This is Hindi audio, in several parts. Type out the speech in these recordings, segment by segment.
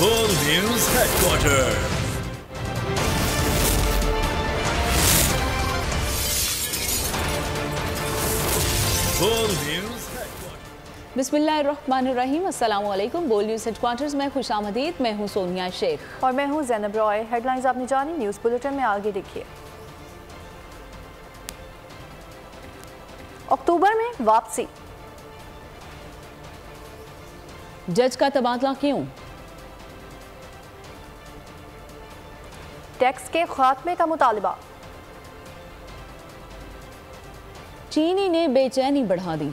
Full News Headquarters. Full News Headquarters. बिस्मिल्लाहिर्रहमानिर्रहीम, अस्सलाम वालेकुम। बोल न्यूज़ हेडक्वार्टर्स में खुशामदीद। मैं हूँ सोनिया शेख और मैं हूँ ज़ैनब रॉय। हेडलाइंस आपने जानी, न्यूज़ बुलेटिन में आगे देखिए। अक्टूबर में वापसी, जज का तबादला क्यों, टैक्स के खात्मे का मुतालबा, चीनी ने बेचैनी बढ़ा दी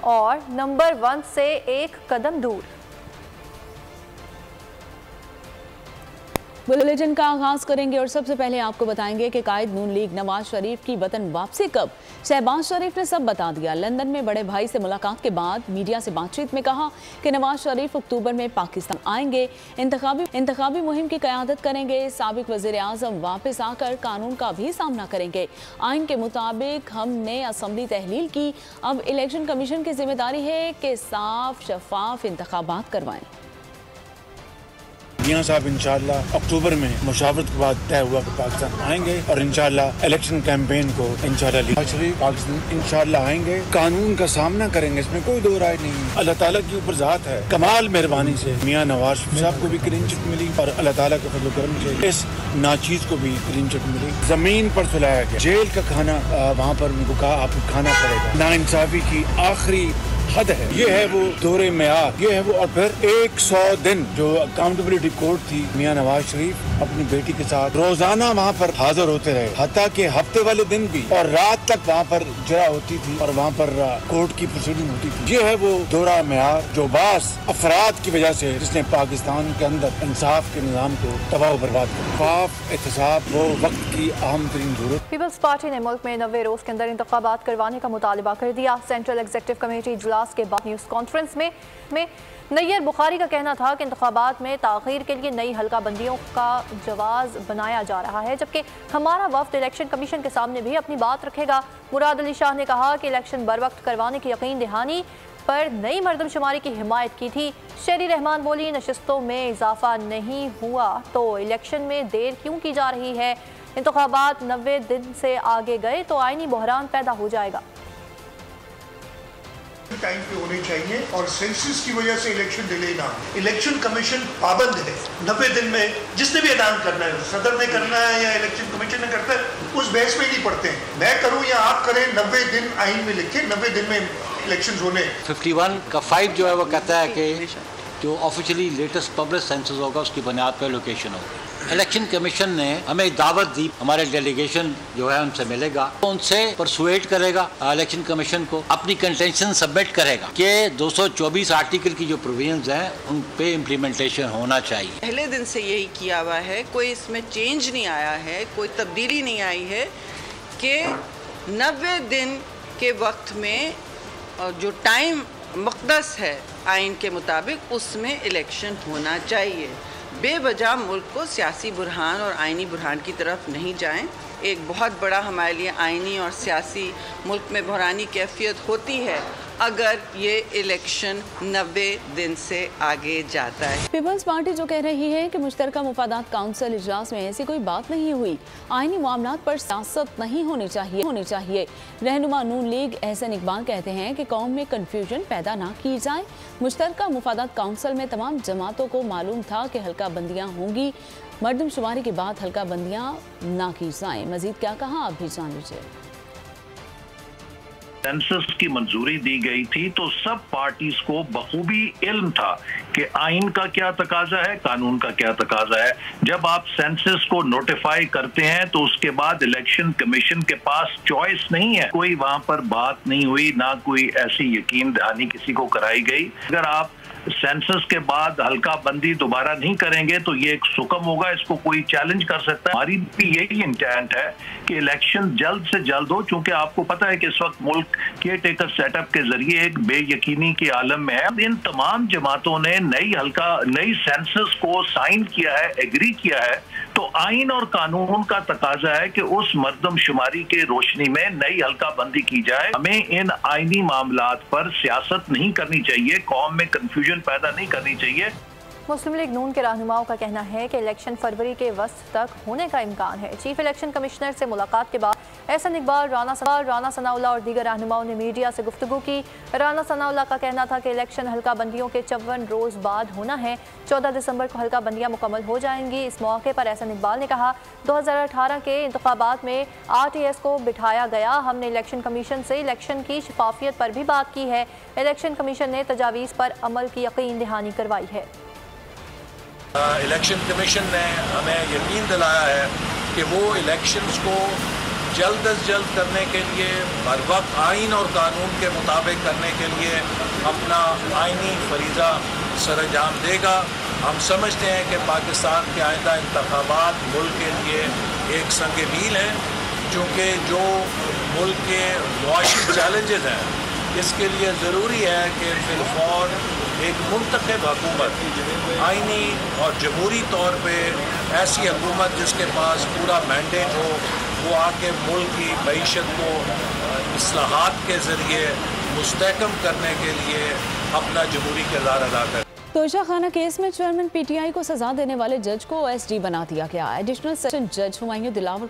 और नंबर 1 से एक कदम दूर। बुलेटिन का आगाज करेंगे और सबसे पहले आपको बताएंगे कि कायद नून लीग नवाज शरीफ की वतन वापसी कब। शहबाज शरीफ ने सब बता दिया। लंदन में बड़े भाई से मुलाकात के बाद मीडिया से बातचीत में कहा कि नवाज शरीफ अक्टूबर में पाकिस्तान आएंगे, इंतखाबी मुहिम की क़यादत करेंगे। साबिक वज़ीर आज़म वापस आकर कानून का भी सामना करेंगे। आइन के मुताबिक हमने असम्बली तहलील की, अब इलेक्शन कमीशन की जिम्मेदारी है कि साफ शफाफ इंतखाबात करवाएं। मियां साहब इंशाअल्लाह अक्टूबर में मुशावरत के बाद तय हुआ कि पाकिस्तान आएंगे और इंशाअल्लाह इलेक्शन कैंपेन को इंशाअल्लाह शरीफ पाकिस्तान इंशाअल्लाह आएंगे, कानून का सामना करेंगे, इसमें कोई दो राय नहीं। अल्लाह ताला की ऊपर जात है, कमाल मेहरबानी से मियां नवाज साहब को भी क्लीन चिट मिली और अल्लाह ताला के फजल करम से इस नाचीज को भी क्लीन चिट मिली। जमीन पर सुलाया गया, जेल का खाना वहाँ पर उनको कहा आपको खाना पड़ेगा। नाइंसाफी की आखिरी हद है, ये है वो दौरे मेयार, ये है वो। और फिर 100 दिन जो अकाउंटेबिलिटी कोर्ट थी, मियां नवाज शरीफ अपनी बेटी के साथ रोजाना वहाँ पर हाजिर होते रहे, हत्ता के हफ्ते वाले दिन भी और रात तक वहाँ पर जरा होती थी और वहाँ पर कोर्ट की प्रोसीडिंग होती थी। ये है वो दौरा मेयार जो बास अफराद की वजह से जिसने पाकिस्तान के अंदर इंसाफ के निज़ाम को तबाह बर्बाद कर। खौफ एहतसाब वो वक्त की अहम तरीन जरूरत। पीपल्स पार्टी ने मुल्क में 90 रोज के अंदर इंतखाबात करवाने का मुतालबा कर दिया। सेंट्रल एग्जीक्यूटिव कमेटी इजलास के बाद न्यूज़ कॉन्फ्रेंस में नैयर बुखारी का कहना था कि इंतखाबात में ताख़ीर के लिए नई हल्का बंदियों का जवाज़ बनाया जा रहा है, जबकि हमारा वफ्द इलेक्शन कमीशन के सामने भी अपनी बात रखेगा। मुराद अली शाह ने कहा कि इलेक्शन बर वक्त करवाने की यकीन दहानी पर नई मरदमशुमारी की हिमायत की थी। शेरी रहमान बोली, नशिस्तों में इजाफा नहीं हुआ तो इलेक्शन में देर क्यों की जा रही है। इंतखाबात 90 दिन से आगे गए तो आईनी बहरान पैदा हो जाएगा। टाइम पे होने चाहिए और सेंसस की वजह से इलेक्शन डिले ना हो। इलेक्शन कमीशन पाबंद है 90 दिन में जिसने भी ऐलान करना है, सदर ने करना है या इलेक्शन कमीशन ने करता है, उस बहस में नहीं पड़ते हैं। मैं करूं या आप करें, 90 दिन आइन में लिखे, 90 दिन में इलेक्शन होने। 51 का 5 जो है वो कहता है कि जो ऑफिशियली लेटेस्ट पब्लिक सेंसस होगा उसकी बुनियाद पर लोकेशन होगी। इलेक्शन कमीशन ने हमें दावत दी, हमारे डेलीगेशन जो है उनसे मिलेगा, तो उनसे परसुएट करेगा इलेक्शन कमीशन को, अपनी कंटेंशन सबमिट करेगा कि 224 आर्टिकल की जो प्रोविजंस हैं उन पे इम्प्लीमेंटेशन होना चाहिए। पहले दिन से यही किया हुआ है, कोई इसमें चेंज नहीं आया है, कोई तब्दीली नहीं आई है कि 90 दिन के वक्त में जो टाइम मुक़द्दस है आइन के मुताबिक उसमें इलेक्शन होना चाहिए। बेवजह मुल्क को सियासी बुरहान और आइनी बुरहान की तरफ नहीं जाएं। एक बहुत बड़ा हमारे लिए आइनी और सियासी मुल्क में बहरानी कैफियत होती है अगर ये इलेक्शन 90 दिन से आगे जाता है। पीपल्स पार्टी जो कह रही है कि मुश्तरका मुफादात काउंसिल इजलास में ऐसी कोई बात नहीं हुई, आइनी मामलात पर सियासत नहीं होनी चाहिए। रहनुमा नून लीग एहसन इकबाल कहते हैं कि कौम में कन्फ्यूजन पैदा ना की जाए। मुश्तरका मुफादात काउंसिल में तमाम जमातों को मालूम था कि हल्का बंदियाँ होंगी, मरदमशुमारी के बाद हल्का बंदियाँ ना की जाएँ। मजीद क्या कहा आप भी जान लीजिए। सेंसस की मंजूरी दी गई थी तो सब पार्टीज को बखूबी इल्म था कि आइन का क्या तकाजा है, कानून का क्या तकाजा है। जब आप सेंसस को नोटिफाई करते हैं तो उसके बाद इलेक्शन कमीशन के पास चॉइस नहीं है। कोई वहां पर बात नहीं हुई, ना कोई ऐसी यकीन दहानी किसी को कराई गई। अगर आप सेंसस के बाद हल्का बंदी दोबारा नहीं करेंगे तो ये एक सुकम होगा, इसको कोई चैलेंज कर सकता है। हमारी भी यही इंटेंट है कि इलेक्शन जल्द से जल्द हो, क्योंकि आपको पता है कि इस वक्त मुल्क केयर टेकर सेटअप के जरिए एक बेयकीनी के आलम में है। इन तमाम जमातों ने नई सेंसस को साइन किया है, एग्री किया है, तो आइन और कानून का तकाजा है कि उस मर्दमशुमारी के रोशनी में नई हल्का बंदी की जाए। हमें इन आइनी मामलात पर सियासत नहीं करनी चाहिए, कौम में कंफ्यूजन पैदा नहीं करनी चाहिए। मुस्लिम लीग नून के रहनुमाओं का कहना है कि इलेक्शन फरवरी के वस्त तक होने का इम्कान है। चीफ इलेक्शन कमिश्नर से मुलाकात के बाद एहसन इकबाल, राना सनाउल्लाह और दीगर रहनुमाओं ने मीडिया से गुफ्तगू की। राना सनाउल्लाह का कहना था कि इलेक्शन हल्का बंदियों के 54 रोज़ बाद होना है। 14 दिसंबर को हल्का बंदियाँ मुकम्मल हो जाएंगी। इस मौके पर एहसन इकबाल ने कहा, 2018 के इंतखाबात में RTS को बिठाया गया। हमने इलेक्शन कमीशन से इलेक्शन की शफाफियत पर भी बात की है। इलेक्शन कमीशन ने तजावीज़ पर अमल की यकीन दहानी करवाई है। इलेक्शन कमीशन ने हमें यकीन दिलाया है कि वो इलेक्शंस को जल्द अज जल्द करने के लिए, बर वक्त आइन और कानून के मुताबिक करने के लिए अपना आइनी फरीज़ा सरअंजाम देगा। हम समझते हैं कि पाकिस्तान के आइंदा इंतखाबात मुल्क के लिए एक संग मील हैं, चूँकि जो मुल्क के मुआशी चैलेंजेस हैं, इसके लिए ज़रूरी है कि फिलफौर एक मुंतखब हुकूमत, आइनी और जमहूरी तौर पे ऐसी हुकूमत जिसके पास पूरा मैंडेट हो, वो आके मुल्क की मईशत को इस्लाहात के ज़रिए मुस्तहकम करने के लिए अपना जमहूरी किरदार अदा करे। तोशा खाना केस में चेयरमैन PTI को सजा देने वाले जज को OSD बना दिया गया। एडिशनल सेशन जज हुमायूं दिलावर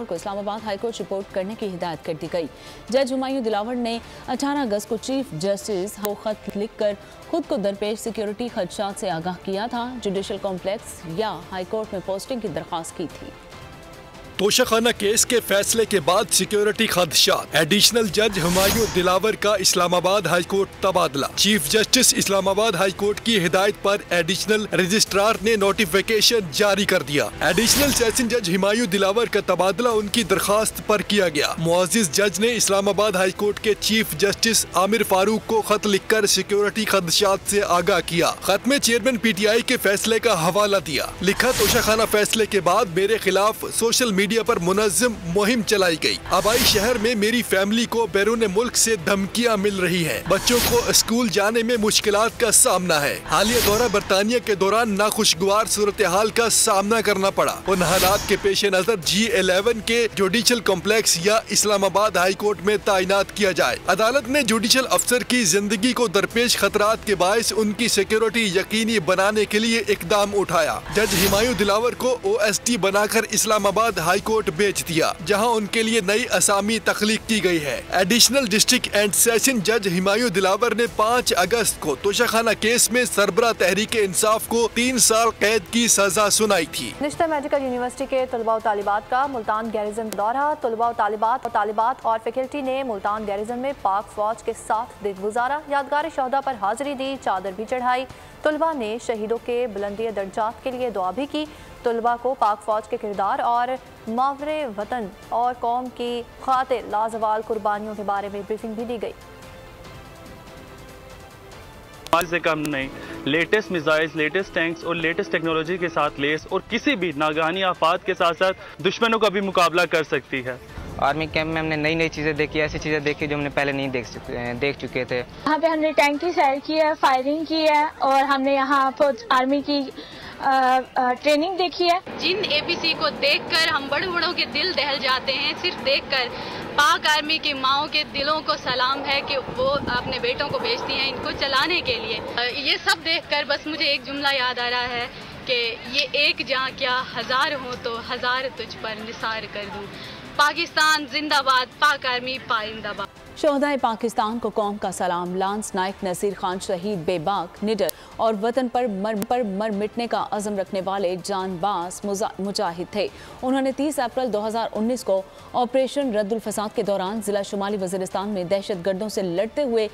को इस्लामाबाद हाईकोर्ट रिपोर्ट करने की हिदायत कर दी गई। जज हुमायूं दिलावर ने 18 अगस्त को चीफ जस्टिस को खत लिखकर खुद को दरपेश सिक्योरिटी खदशात से आगाह किया था। जुडिशल कॉम्प्लेक्स या हाईकोर्ट में पोस्टिंग की दरख्वास्त की थी। तोशाखाना केस के फैसले के बाद सिक्योरिटी खदशात, एडिशनल जज हुमायूं दिलावर का इस्लामाबाद हाईकोर्ट तबादला। चीफ जस्टिस इस्लामाबाद हाईकोर्ट की हिदायत पर एडिशनल रजिस्ट्रार ने नोटिफिकेशन जारी कर दिया। एडिशनल सेशन जज हुमायूं दिलावर का तबादला उनकी दरखास्त पर किया गया। मुअज़्ज़िज़ जज ने इस्लामाबाद हाईकोर्ट के चीफ जस्टिस आमिर फारूक को खत लिखकर सिक्योरिटी खदशात से आगाह किया। खत में चेयरमैन PTI के फैसले का हवाला दिया। लिखा, तोशाखाना फैसले के बाद मेरे खिलाफ सोशल मीडिया पर मुनज़्ज़म मुहिम चलाई गई। आबाई शहर में मेरी फैमिली को बैरून मुल्क से धमकियां मिल रही हैं। बच्चों को स्कूल जाने में मुश्किलात का सामना है। हालिया दौरा बरतानिया के दौरान नाखुशगवार सूरत हाल का सामना करना पड़ा। उन हालात के पेश नजर G11 के जुडिशल कॉम्प्लेक्स या इस्लामाबाद हाई कोर्ट में तैनात किया जाए। अदालत ने जुडिशल अफसर की जिंदगी को दरपेश खतरात के बायस उनकी सिक्योरिटी यकीनी बनाने के लिए इकदाम उठाया। जज हुमायूं दिलावर को OSD बनाकर इस्लामाबाद हाई कोर्ट भेज दिया, जहां उनके लिए नई असामी तख्लीक की गई है। एडिशनल डिस्ट्रिक्ट एंड सेशन जज हुमायूं दिलावर ने 5 अगस्त को तोशाखाना केस में सरबरा तहरीक इंसाफ को 3 साल कैद की सजा सुनाई थी। निश्ता मेडिकल यूनिवर्सिटी के तलबा और तालिबात का मुल्तान गैरिजन दौरा। तलबा और तालिबात और फैकल्टी ने मुल्तान गैरिजन में पाक फौज के साथ दिन गुजारा। यादगार शहदा पर हाजिरी दी, चादर भी चढ़ाई। तलबा ने शहीदों के बुलंदी दर्जात के लिए दुआ भी की। तलबा को पाक फौज के किरदार और मावरे वतन और कौम की खातिर लाजवाल कुर्बानियों के बारे में ब्रीफिंग भी दी गई। से कम नहीं, लेटेस्ट मिसाइल्स, लेटेस्ट टैंक्स और लेटेस्ट टेक्नोलॉजी के साथ लेस और किसी भी नागहानी आफात के साथ साथ दुश्मनों का भी मुकाबला कर सकती है। आर्मी कैंप में हमने नई नई चीज़ें देखी, ऐसी चीज़ें देखी जो हमने पहले नहीं देख चुके थे। यहाँ पे हमने टैंक की सैर की है, फायरिंग की है और हमने यहाँ पर आर्मी की ट्रेनिंग देखी है। जिन APC को देखकर हम बड़े बड़ों के दिल दहल जाते हैं। सिर्फ देखकर पाक आर्मी की माओं के दिलों को सलाम है कि वो अपने बेटों को भेजती हैं इनको चलाने के लिए। ये सब देखकर बस मुझे एक जुमला याद आ रहा है कि ये एक जहाँ क्या हजार हो तो हजार तुझ पर निसार कर दूँ। पाकिस्तान जिंदाबाद, पाक आर्मी पाइंदाबाद। शोहदाए पाकिस्तान को कौम का सलाम। लांस नायक नसीर खान शहीद, बेबाक, निडर और वतन पर मर मिटने का अज़म रखने वाले जानबाज मुजाहिद थे। उन्होंने 30 अप्रैल 2019 को ऑपरेशन रद्दुल फसाद के दौरान ज़िला शुमाली वज़ीरिस्तान में दहशतगर्दों से लड़ते हुए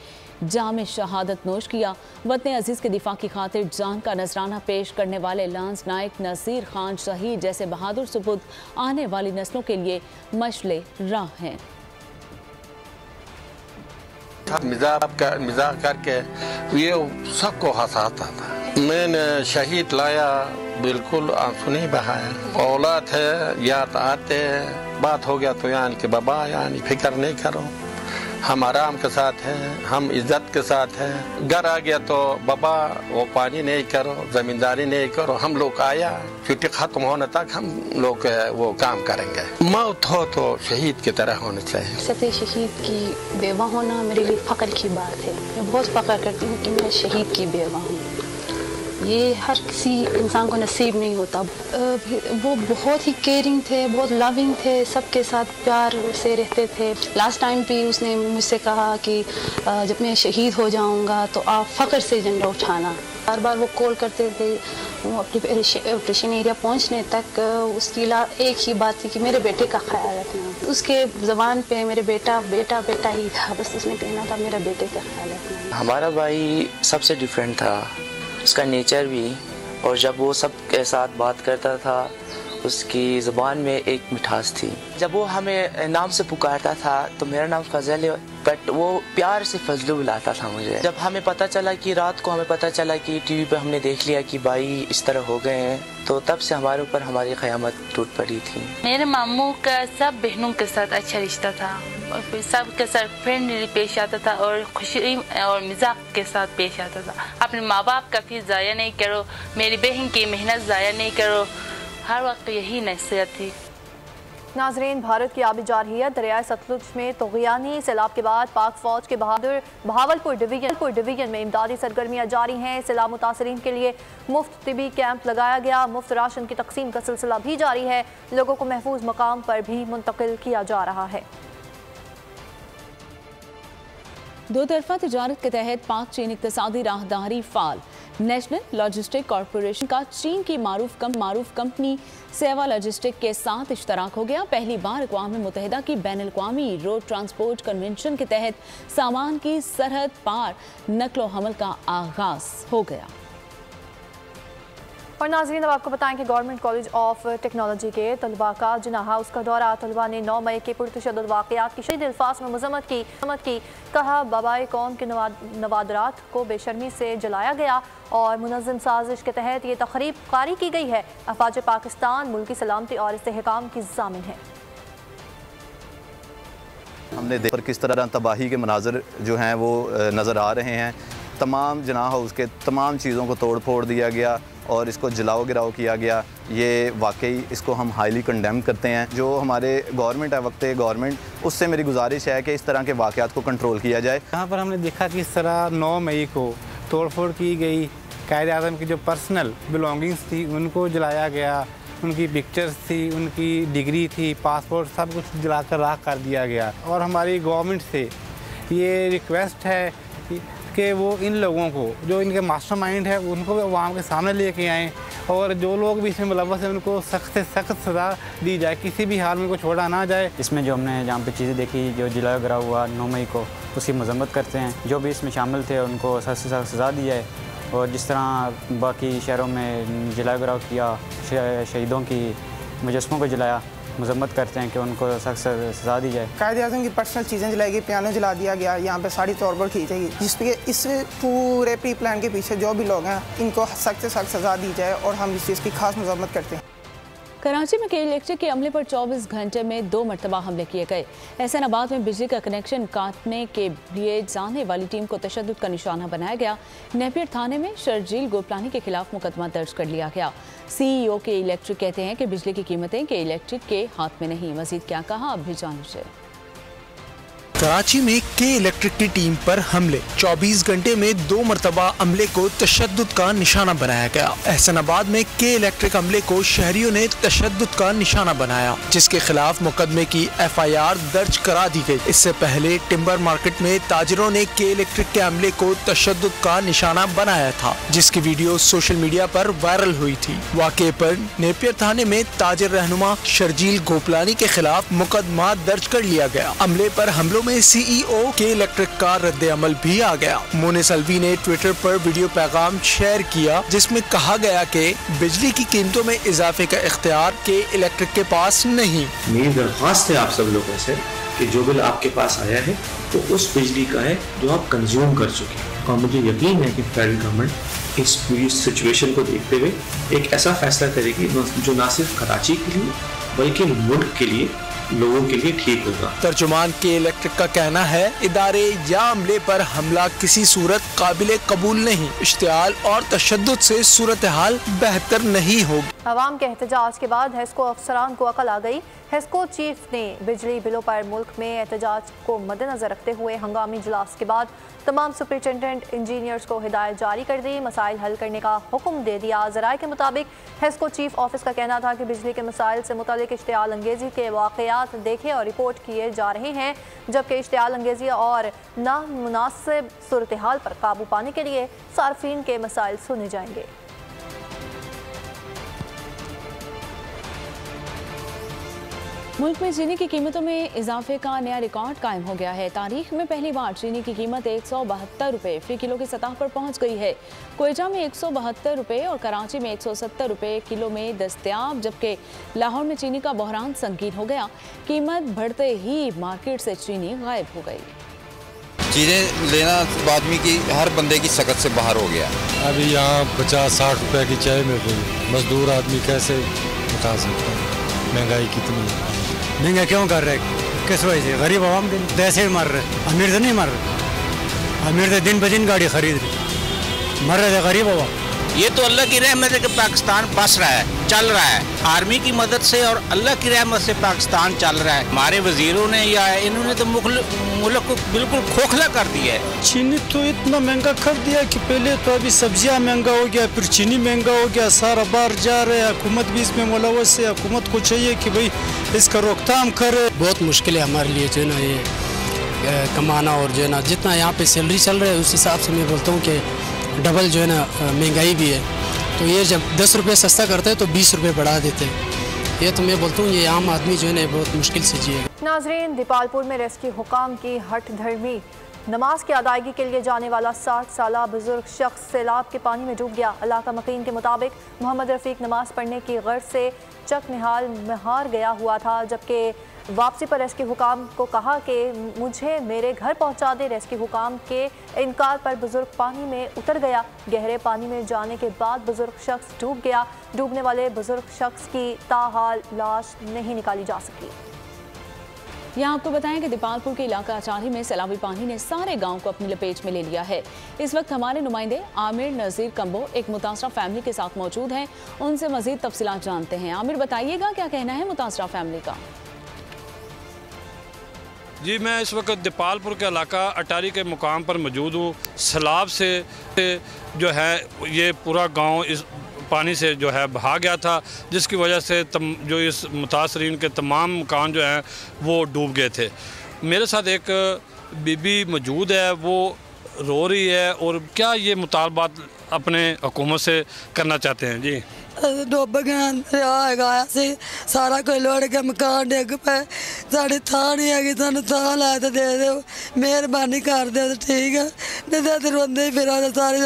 जाम शहादत नोश किया। वतन अजीज़ के दिफा की खातिर जान का नजराना पेश करने वाले लांस नायक नसीर खान शहीद जैसे बहादुर सुपुत आने वाली नस्लों के लिए मशले राह हैं। मिजाक करके ये सबको हंसाता था। मैंने शहीद लाया, बिल्कुल आंसू नहीं बहाया। औलाद है, याद आते हैं, बात हो गया तो यानी कि बाबा यानी फिक्र नहीं करो, हम आराम के साथ हैं, हम इज्जत के साथ हैं। घर आ गया तो बाबा वो पानी नहीं करो, जमींदारी नहीं करो, हम लोग आया छुट्टी खत्म होने तक हम लोग वो काम करेंगे। मौत हो तो शहीद की तरह होनी चाहिए। सफे शहीद की बेवा होना मेरे लिए फख्र की बात है। मैं बहुत फख्र करती हूँ कि मैं शहीद की बेवा हूँ। ये हर किसी इंसान को नसीब नहीं होता। वो बहुत ही केयरिंग थे, बहुत लविंग थे, सबके साथ प्यार से रहते थे। लास्ट टाइम भी उसने मुझसे कहा कि जब मैं शहीद हो जाऊंगा तो आप फ़ख्र से झंडा उठाना। बार बार वो कॉल करते थे। वो अपने ऑपरेशन एरिया पहुंचने तक उसकी एक ही बात थी कि मेरे बेटे का ख्याल रखना। उसके ज़बान पे मेरे बेटा बेटा बेटा ही था, बस उसने कहना था मेरा बेटे का ख्याल रखना। हमारा भाई सबसे डिफरेंट था, उसका नेचर भी, और जब वो सब के साथ बात करता था उसकी ज़ुबान में एक मिठास थी। जब वो हमें नाम से पुकारता था तो मेरा नाम फजल है, बट वो प्यार से फजलू बुलाता था मुझे। जब हमें पता चला कि रात को हमें पता चला कि टीवी पे हमने देख लिया कि भाई इस तरह हो गए हैं, तो तब से हमारे ऊपर हमारी क़यामत टूट पड़ी थी। मेरे मामू का सब बहनों के साथ अच्छा रिश्ता था और फिर सब के साथ फ्रेंडली पेश आता था और खुशी और मजाक के साथ पेश आता था। अपने माँ बाप का फीस ज़ाया नहीं करो, मेरी बहन की मेहनत ज़ाया नहीं करो, हर वक्त यही नसीहत थी। नाजरीन, भारत की आबी जारहियत दरियाए सतलुज में तोग़यानी सैलाब के बाद पाक फौज के बहादुर बहावलपुर डिवीजन में इमदादी सरगर्मियाँ जारी हैं। सैलाब मुतासरीन के लिए मुफ्त तिबी कैंप लगाया गया। मुफ्त राशन की तकसीम का सिलसिला भी जारी है। लोगों को महफूज मकाम पर भी मुंतकिल किया जा रहा है। दो तरफा तिजारत के तहत पाक चीन इक़्तिसादी राहदारी फाल नेशनल लॉजिस्टिक कॉरपोरेशन का चीन की मारूफ कंपनी सेवा लॉजिस्टिक के साथ इश्तराक हो गया। पहली बार अक़वाम मुत्तहिदा की बैनुल-अक़वामी रोड ट्रांसपोर्ट कन्वेंशन के तहत सामान की सरहद पार नकलो हमल का आगाज हो गया। और नाज़रीन, अब आपको बताएं कि गवर्नमेंट कॉलेज ऑफ टेक्नोलॉजी के तलबा का जिन्ना हाउस का दौरा। तलबा ने 9 मई के पुरतशद्दुद वाक़यात की शदीद अल्फाज में मज़म्मत की। कहा बाबाए कौम के नवादरात को बेशर्मी से जलाया गया और मुनज़्ज़म साजिश के तहत ये तक़रीब कारी की गई है। अफ़वाज पाकिस्तान मुल्की सलामती और इस्तेहकाम की ज़ामिन है। हमने देखा किस तरह तबाही के मनाज़र जो हैं वो नज़र आ रहे हैं। तमाम जिन्ना हाउस के तमाम चीज़ों को तोड़ फोड़ दिया गया और इसको जलाओ गिराओ किया गया। ये वाकई इसको हम हाईली कंडेम करते हैं। जो हमारे गवर्नमेंट है, वक्त गवर्नमेंट, उससे मेरी गुजारिश है कि इस तरह के वाक़यात को कंट्रोल किया जाए। यहाँ पर हमने देखा कि इस तरह 9 मई को तोड़ फोड़ की गई। कायदे आज़म की जो पर्सनल बिलोंगिंग्स थी उनको जलाया गया, उनकी पिक्चर्स थी, उनकी डिग्री थी, पासपोर्ट, सब कुछ जलाकर राख कर दिया गया। और हमारी गवर्नमेंट से ये रिक्वेस्ट है कि वो इन लोगों को, जो इनके मास्टरमाइंड है, उनको भी अवाम के सामने लेके आएँ और जो लोग भी इसमें मुलव्वस हैं उनको सख्त से सख्त सज़ा दी जाए, किसी भी हाल में को छोड़ा ना जाए। इसमें जो हमने जहाँ पे चीज़ें देखी, जो जलाया गिरा हुआ 9 मई को, उसकी मजम्मत करते हैं। जो भी इसमें शामिल थे उनको सख्त से सख्त सज़ा दी जाए और जिस तरह बाकी शहरों में जलाया गिराव किया, शहीदों की मुजस्समों को जलाया, मजम्मत करते हैं कि उनको सख्त सज़ा दी जाए। कायदे आज़म की पर्सनल चीज़ें जलाई गई, पियानो जला दिया गया, यहाँ पे साड़ी तौर पर खींची गई, जिसके इस पूरे प्री प्लान के पीछे जो भी लोग हैं इनको सख्त से सख्त सज़ा दी जाए और हम इस चीज़ की खास मजम्मत करते हैं। कराची में के इलेक्ट्रिक के अमले पर 24 घंटे में 2 मरतबा हमले किए गए। एहसानाबाद में बिजली का कनेक्शन काटने के लिए जाने वाली टीम को तशद्दुद का निशाना बनाया गया। नेपियर थाने में शर्जील गोपलानी के खिलाफ मुकदमा दर्ज कर लिया गया। CEO के इलेक्ट्रिक कहते हैं कि बिजली की कीमतें के इलेक्ट्रिक के हाथ में नहीं। मजीद क्या कहा, अब भी जानिए। कराची में के इलेक्ट्रिक की टीम पर हमले, 24 घंटे में 2 मरतबा अमले को तशद्दुद का निशाना बनाया गया। एहसानाबाद में के इलेक्ट्रिक अमले को शहरियों ने तशद्दुद का निशाना बनाया, जिसके खिलाफ मुकदमे की FIR दर्ज करा दी गई। इससे पहले टिम्बर मार्केट में ताजरों ने के इलेक्ट्रिक के अमले को तशद्दुद का निशाना बनाया था, जिसकी वीडियो सोशल मीडिया पर वायरल हुई थी। वाक़े पर नेपियर थाने में ताजर रहनुमा शर्जील गोपलानी के खिलाफ मुकदमा दर्ज कर लिया गया। अमले पर हमलों में CEO के इलेक्ट्रिक का रद्द अमल भी आ गया। मोनिस अलवी ने ट्विटर पर वीडियो पैगाम शेयर किया, जिसमें कहा गया कि बिजली की कीमतों में इजाफे का इख्तियार के इलेक्ट्रिक के पास नहीं। मेरी दरख्वास्त है आप सब लोगों से कि जो बिल आपके पास आया है तो उस बिजली का है जो आप कंज्यूम कर चुके हैं, और मुझे यकीन है कि फेडरल गवर्नमेंट इस पूरी सिचुएशन को देखते हुए एक ऐसा फैसला करेगी जो न सिर्फ कराची के लिए बल्कि मुल्क के लिए लोगों के लिए ठीक होगा। तर्जुमान के इलेक्ट्रिक का कहना है इदारे या अमले पर हमला किसी सूरत काबिल कबूल नहीं। इश्तियाल और तशद्दुद से सूरत हाल बेहतर नहीं होगी। अवाम के एहतजाज के बाद हेस्को अफसरान को अकल आ गई। हेस्को चीफ ने बिजली बिलों पर मुल्क में एहतजाज को मद्देनजर रखते हुए हंगामी इजलास के बाद तमाम सुपरिटेंडेंट इंजीनियर्स को हिदायत जारी कर दी, मसाइल हल करने का हुक्म दे दिया। ज़राए के मुताबिक हेस्को चीफ ऑफिस का कहना था कि बिजली के मसाइल से मुतालिक इश्तियाल अंगेजी के वाक़यात देखे और रिपोर्ट किए जा रहे हैं, जबकि इश्तियाल अंगेजी और नामुनासिब सूरत हाल पर काबू पाने के लिए सार्फिन के मसाइल सुने जाएंगे। मुल्क में चीनी की कीमतों में इजाफे का नया रिकॉर्ड कायम हो गया है। तारीख में पहली बार चीनी की कीमत 172 रुपये फी किलो की सतह पर पहुंच गई है। कोयटा में 172 रुपये और कराची में 170 रुपये किलो में दस्तयाब, जबकि लाहौर में चीनी का बहरान संगीन हो गया। कीमत बढ़ते ही मार्केट से चीनी गायब हो गई। चीज़ें लेना आदमी की, हर बंदे की सकत से बाहर हो गया। अभी यहाँ 50-60 रुपए की चाय मिल रही, मजदूर आदमी कैसे उठा सकता है? महंगाई कितनी है? महंगा क्यों कर रहे? किस वजह से? गरीब आवाम के ऐसे मर रहे, अमीर तो नहीं मर रहे। अमीर तो दिन ब दिन गाड़ी खरीद रहे, मर रहे थे गरीब आवाम। ये तो अल्लाह की रहमत है कि पाकिस्तान बस रहा है, चल रहा है। आर्मी की मदद से और अल्लाह की रहमत से पाकिस्तान चल रहा है। हमारे वजीरों ने या इन्होंने तो मुल्क को बिल्कुल खोखला कर दिया है। चीनी तो इतना महंगा कर दिया कि पहले तो अभी सब्जियां महंगा हो गया, फिर चीनी महंगा हो गया, सारा बाहर जा रहे हैं। हुकूमत भी इसमें मुलव्वस है। हुकूमत को चाहिए कि भाई इसका रोकथाम करे। बहुत मुश्किल है हमारे लिए जो है ना ये कमाना, और जो है ना जितना यहाँ पे सैलरी चल रहा है उस हिसाब से मैं बोलता हूँ कि डबल जो है ना महंगाई भी है। तो ये जब 10 रुपये सस्ता करते हैं तो 20 रुपये बढ़ा देते हैं। ये तो मैं बोलता हूँ ये आम आदमी जो है ना बहुत मुश्किल से जिएगा। नाजरीन, दीपालपुर में रेस्क्यू हुकाम की हठ धर्मी नमाज की अदायगी के लिए जाने वाला 60 साला बुजुर्ग शख्स सैलाब के पानी में डूब गया। इलाका मकीन के मुताबिक मोहम्मद रफ़ीक नमाज पढ़ने की गर्ज से चक निहाल में हार गया हुआ था, जबकि वापसी पर रेस्क्यू हुकाम को कहा कि मुझे मेरे घर पहुंचा दे। रेस्क्यू हुकाम के इनकार पर बुजुर्ग पानी में उतर गया। गहरे पानी में जाने के बाद बुजुर्ग शख्स डूब गया। डूबने वाले बुजुर्ग शख्स की ताहाल लाश नहीं निकाली जा सकी। यहाँ आपको बताएं कि दीपालपुर के इलाका अचारी में सैलाबी पानी ने सारे गांव को अपनी लपेट में ले लिया है। इस वक्त हमारे नुमाइंदे आमिर नज़ीर कंबो एक मुतासरा फैमिली के साथ मौजूद हैं, उनसे मजीद तफसीलात जानते हैं। आमिर, बताइएगा क्या कहना है मुतासरा फैमिली का? जी, मैं इस वक्त दीपालपुर के इलाका अटारी के मुकाम पर मौजूद हूँ। सैलाब से जो है ये पूरा गांव इस पानी से जो है बहा गया था, जिसकी वजह से जो इस मुतासरीन के तमाम मकान जो हैं वो डूब गए थे। मेरे साथ एक बीबी मौजूद है, वो रो रही है। और क्या ये मुतालबात अपने हुकूमत से करना चाहते हैं? जी, डुब गया से सारा कोई लड़ के मकान डिग पे, साड़ी थां नहीं हैगी, सानू थां लै ते दे दो, मेहरबानी कर दो तो ठीक है। नहीं तो रोंदे फिर सारे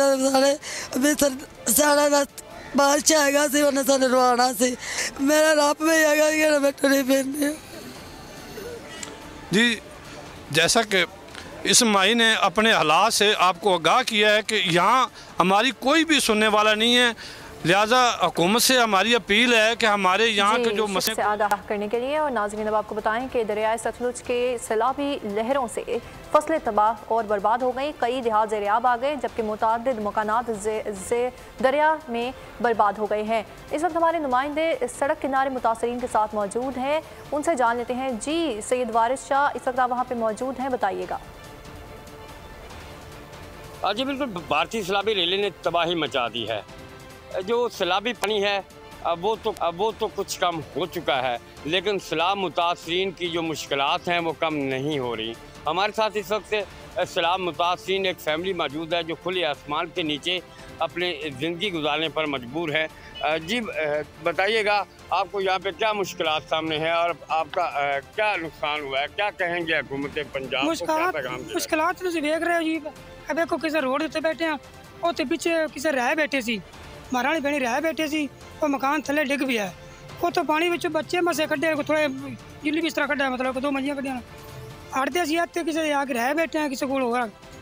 सारा बादशाह हैगा सी, उन्हें सानू रवाना सी। मेरा रब भी हैगा कि मैं टुरी फिरनी। जी, जैसा कि इस माई ने अपने हालात से आपको आगाह किया है कि यहाँ हमारी कोई भी सुनने वाला नहीं है, लिहाजा हुकूमत से हमारी अपील है कि हमारे यहाँ के जो मसले से आगाह करने के लिए। और नाज़रीन, अब आपको बताएं कि दरियाए सतलुज के सैलाबी लहरों से फसलें तबाह और बर्बाद हो गई। कई देहात ज़ेरियाब आ गए, जबकि मुतअद्दिद मकानात दरिया में बर्बाद हो गए हैं। इस वक्त हमारे नुमाइंदे सड़क किनारे मुतासरीन के साथ मौजूद हैं, उनसे जान लेते हैं। जी सैयद वारिस शाह, इस वक्त आप वहाँ पर मौजूद हैं, बताइएगा। जी बिल्कुल, भारतीय सैलाबी रैली ने तबाही मचा दी है। जो सैलाबी पानी है वो तो कुछ कम हो चुका है, लेकिन सैलाब मुतासरीन की जो मुश्किलात हैं वो कम नहीं हो रही। हमारे साथ इस वक्त सैलाब मुतासरीन एक फैमिली मौजूद है जो खुले आसमान के नीचे अपने ज़िंदगी गुजारने पर मजबूर है। जी बताइएगा, आपको यहाँ पे क्या मुश्किलात सामने हैं और आपका क्या नुकसान हुआ है? क्या कहेंगे हुकूमत पंजाब को? मुश्किलात तो देख रहे हो जी, अब को किसी रोड उत्ते बैठे हैं, उत्ते पिछे किसी रह बैठे सी, महाराणी भैनी रह बैठे सी, वो मकान थले डिग भी है। वो तो पानी विच बच्चे मसे कड्डे, थोड़े जिली बिस्तरा कड्डा, मतलब 2 मंजियां कड्डियां अड़ते सी इत्ते किसी आके रह बैठे हैं, किसी को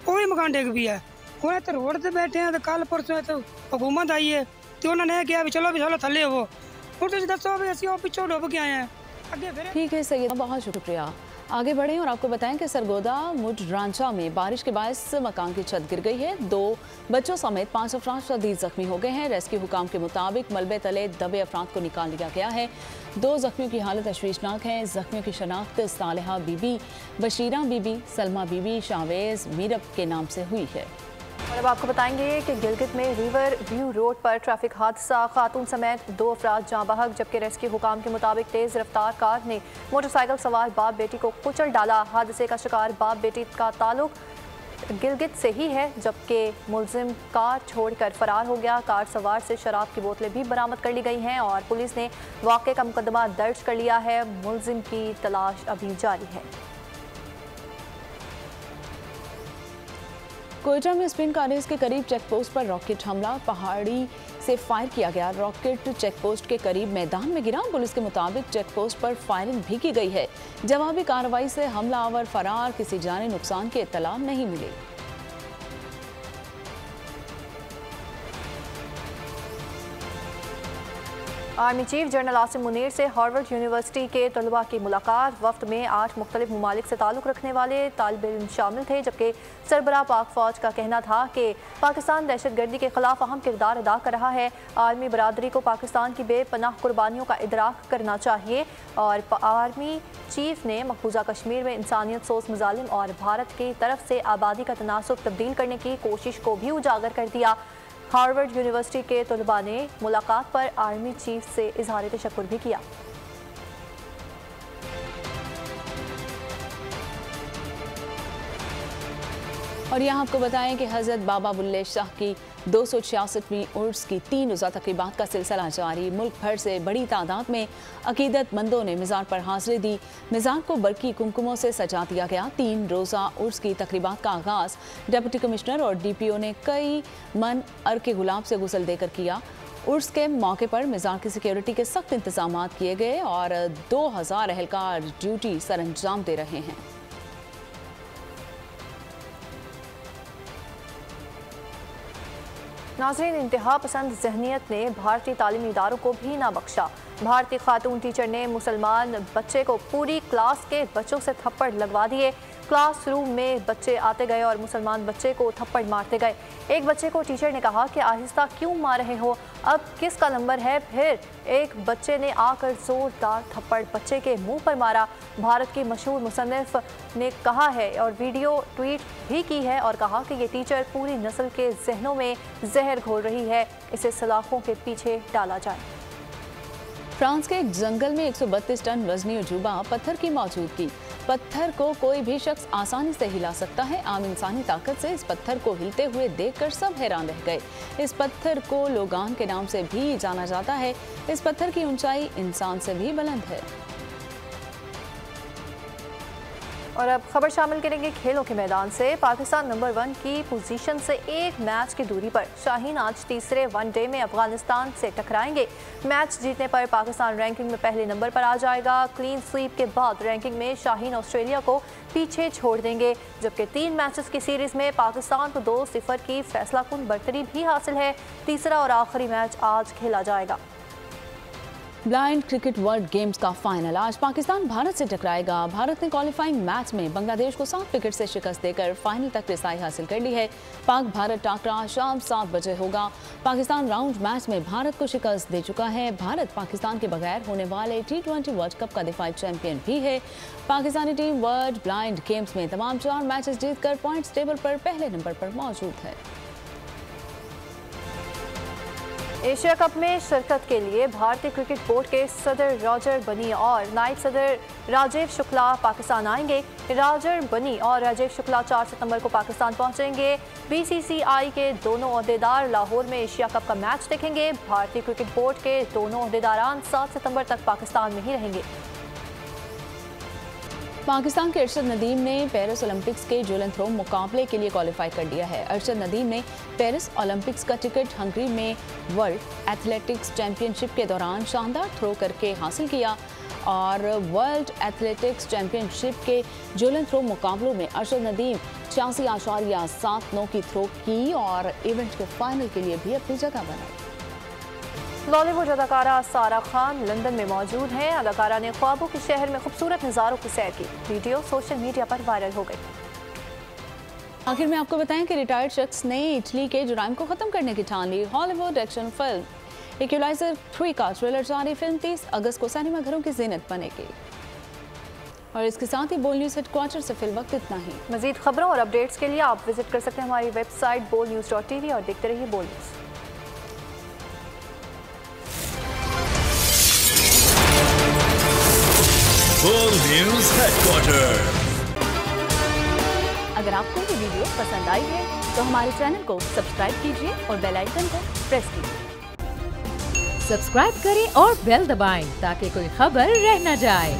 वो भी मकान डिग भी है। हूँ इतने रोड से बैठे हैं, तो कल परसों तो हुकूमत आई है तो उन्होंने कहा भी चलो थले हो। हूँ तुम दसो भी असं पिछों डुब के आए हैं, ठीक है सैयद, बहुत शुक्रिया। आगे बढ़ें और आपको बताएं कि सरगोदा मुडरांचा में बारिश के बायस मकान की छत गिर गई है। 2 बच्चों समेत 5 अफराद शदीद जख्मी हो गए हैं। रेस्क्यू हुकाम के मुताबिक मलबे तले दबे अफराद को निकाल लिया गया है। 2 जख्मियों की हालत तशवीशनाक है। जख्मियों की शनाख्त सालिहा बीबी, बशीरा बीबी, सलमा बीबी, शावेज मीरब के नाम से हुई है। और अब आपको बताएंगे कि गिलगित में रिवर व्यू रोड पर ट्रैफिक हादसा, खातून समेत 2 अफराद जाँ बहक, जबकि रेस्क्यू हुकाम के मुताबिक तेज़ रफ्तार कार ने मोटरसाइकिल सवार बाप बेटी को कुचल डाला। हादसे का शिकार बाप बेटी का ताल्लुक गिलगित से ही है, जबकि मुलजिम कार छोड़कर फरार हो गया। कार सवार से शराब की बोतलें भी बरामद कर ली गई हैं और पुलिस ने वाक़े का मुकदमा दर्ज कर लिया है। मुलजिम की तलाश अभी जारी है। कोयटा में स्पिन कॉलेज के करीब चेक पोस्ट पर रॉकेट हमला, पहाड़ी से फायर किया गया। रॉकेट चेक पोस्ट के करीब मैदान में गिरा। पुलिस के मुताबिक चेक पोस्ट पर फायरिंग भी की गई है। जवाबी कार्रवाई से हमलावर फरार, किसी जानी नुकसान की इत्तला नहीं मिली। Army chief general Asim Munir से हार्वर्ड यूनिवर्सिटी के तलबा की मुलाकात। वफ्त में 8 मुख्तलिफ ममालिक से ताल्लुक़ रखने वाले तालिब इल्म शामिल थे, जबकि सरबराह पाक फ़ौज का कहना था कि पाकिस्तान दहशतगर्दी के खिलाफ अहम किरदार अदा कर रहा है। आर्मी बरादरी को पाकिस्तान की बेपनाह कुर्बानियों का इदराक करना चाहिए और आर्मी चीफ ने मकबूजा कश्मीर में इंसानियत सोच मुजालिम और भारत की तरफ से आबादी का तनासुब तब्दील करने की कोशिश को भी उजागर कर दिया। हार्वर्ड यूनिवर्सिटी के तलबा ने मुलाकात पर आर्मी चीफ से इजहार तशक्कुर भी किया। और यहाँ आपको बताएं कि हज़रत बाबा बुल्ले शाह की 266वीं उर्स की 3 रोज़ा तक़रीबात का सिलसिला जारी। मुल्क भर से बड़ी तादाद में अकीदतमंदों ने मज़ार पर हाज़िरी दी। मज़ार को बरकी कुमकुमों से सजा दिया गया। 3 रोज़ा उर्स की तक़रीबात का आगाज़ डिप्टी कमिश्नर और DPO ने कई मन अर्के गुलाब से गुसल देकर किया। उर्स के मौके पर मज़ार की सिक्योरिटी के सख्त इंतजाम किए गए और 2000 एहलकार ड्यूटी सर अंजाम दे रहे हैं। नाज़रीन, इंतहा पसंद जहनीत ने भारतीय तालीमी इदारों को भी ना बख्शा। भारतीय खातून टीचर ने मुसलमान बच्चे को पूरी क्लास के बच्चों से थप्पड़ लगवा दिए। क्लासरूम में बच्चे आते गए और मुसलमान बच्चे को थप्पड़ मारते गए। एक बच्चे को टीचर ने कहा कि आहिस्ता क्यों मार रहे हो, अब किसका नंबर है। फिर एक बच्चे ने आकर जोरदार थप्पड़ बच्चे के मुंह पर मारा। भारत की मशहूर मुसन्निफ ने कहा है और वीडियो ट्वीट भी की है और कहा कि ये टीचर पूरी नस्ल के जहनों में जहर घोल रही है, इसे सलाखों के पीछे डाला जाए। फ्रांस के एक जंगल में 132 टन वजनी उजूबा पत्थर की मौजूदगी। पत्थर को कोई भी शख्स आसानी से हिला सकता है। आम इंसानी ताकत से इस पत्थर को हिलते हुए देखकर सब हैरान रह गए। इस पत्थर को लोगान के नाम से भी जाना जाता है। इस पत्थर की ऊंचाई इंसान से भी बुलंद है। और अब खबर शामिल करेंगे खेलों के मैदान से। पाकिस्तान नंबर 1 की पोजीशन से 1 मैच की दूरी पर शाहीन आज तीसरे वनडे में अफगानिस्तान से टकराएंगे। मैच जीतने पर पाकिस्तान रैंकिंग में पहले नंबर पर आ जाएगा। क्लीन स्वीप के बाद रैंकिंग में शाहीन ऑस्ट्रेलिया को पीछे छोड़ देंगे, जबकि 3 मैचेस की सीरीज में पाकिस्तान को 2-0 की फैसलाकुन बरतरी भी हासिल है। तीसरा और आखिरी मैच आज खेला जाएगा। ब्लाइंड क्रिकेट वर्ल्ड गेम्स का फाइनल आज पाकिस्तान भारत से टकराएगा। भारत ने क्वालिफाइंग मैच में बांग्लादेश को 7 विकेट से शिकस्त देकर फाइनल तक रिसाई हासिल कर ली है। पाक भारत टाकरा शाम 7 बजे होगा। पाकिस्तान राउंड मैच में भारत को शिकस्त दे चुका है। भारत पाकिस्तान के बगैर होने वाले T20 वर्ल्ड कप का दिफाई चैंपियन भी है। Pakistani team world blind games में तमाम 4 मैचेस जीतकर पॉइंट्स टेबल पर पहले नंबर पर मौजूद है। एशिया कप में शिरकत के लिए भारतीय क्रिकेट बोर्ड के सदर रॉजर बनी और नायब सदर राजीव शुक्ला पाकिस्तान आएंगे। रॉजर बनी और राजीव शुक्ला 4 सितंबर को पाकिस्तान पहुंचेंगे। BCCI के दोनों ओहदेदार लाहौर में एशिया कप का मैच देखेंगे। भारतीय क्रिकेट बोर्ड के दोनों ओहदेदारान 7 सितंबर तक पाकिस्तान में ही रहेंगे। पाकिस्तान के अरशद नदीम ने पेरिस ओलंपिक्स के जेवलिन थ्रो मुकाबले के लिए क्वालिफाई कर लिया है। अरशद नदीम ने पेरिस ओलंपिक्स का टिकट हंगरी में वर्ल्ड एथलेटिक्स चैंपियनशिप के दौरान शानदार थ्रो करके हासिल किया और वर्ल्ड एथलेटिक्स चैंपियनशिप के जेवलिन थ्रो मुकाबलों में अरशद नदीम 86.79 की थ्रो की और इवेंट के फाइनल के लिए भी अपनी जगह बनाई। बॉलीवुड अदाकारा सारा खान लंदन में मौजूद हैं। अदाकारा ने ख्वाबों के शहर में खूबसूरत नज़ारों की सैर की। वीडियो सोशल मीडिया पर वायरल हो गई। आखिर में आपको बताएं कि रिटायर्ड शख्स ने इटली के जुराइम को खत्म करने की ठान ली। हॉलीवुड एक्शन फिल्म इक्वलाइजर 3 का ट्रेलर जारी। फिल्म 30 अगस्त को सिनेमा घरों की ज़ीनत बनेगी। और इसके साथ ही बोल न्यूज़ हेडक्वार्टर से फिल वक्त इतना ही। मजीद खबरों और अपडेट्स के लिए आप विजिट कर सकते हैं हमारी वेबसाइट bolnews.tv और देखते रहिए बोल न्यूज़। बोल न्यूज़ हेडक्वार्टर। अगर आपको ये वीडियो पसंद आई है तो हमारे चैनल को सब्सक्राइब कीजिए और बेल आइकन को प्रेस कीजिए। सब्सक्राइब करें और बेल दबाएं ताकि कोई खबर रह न जाए।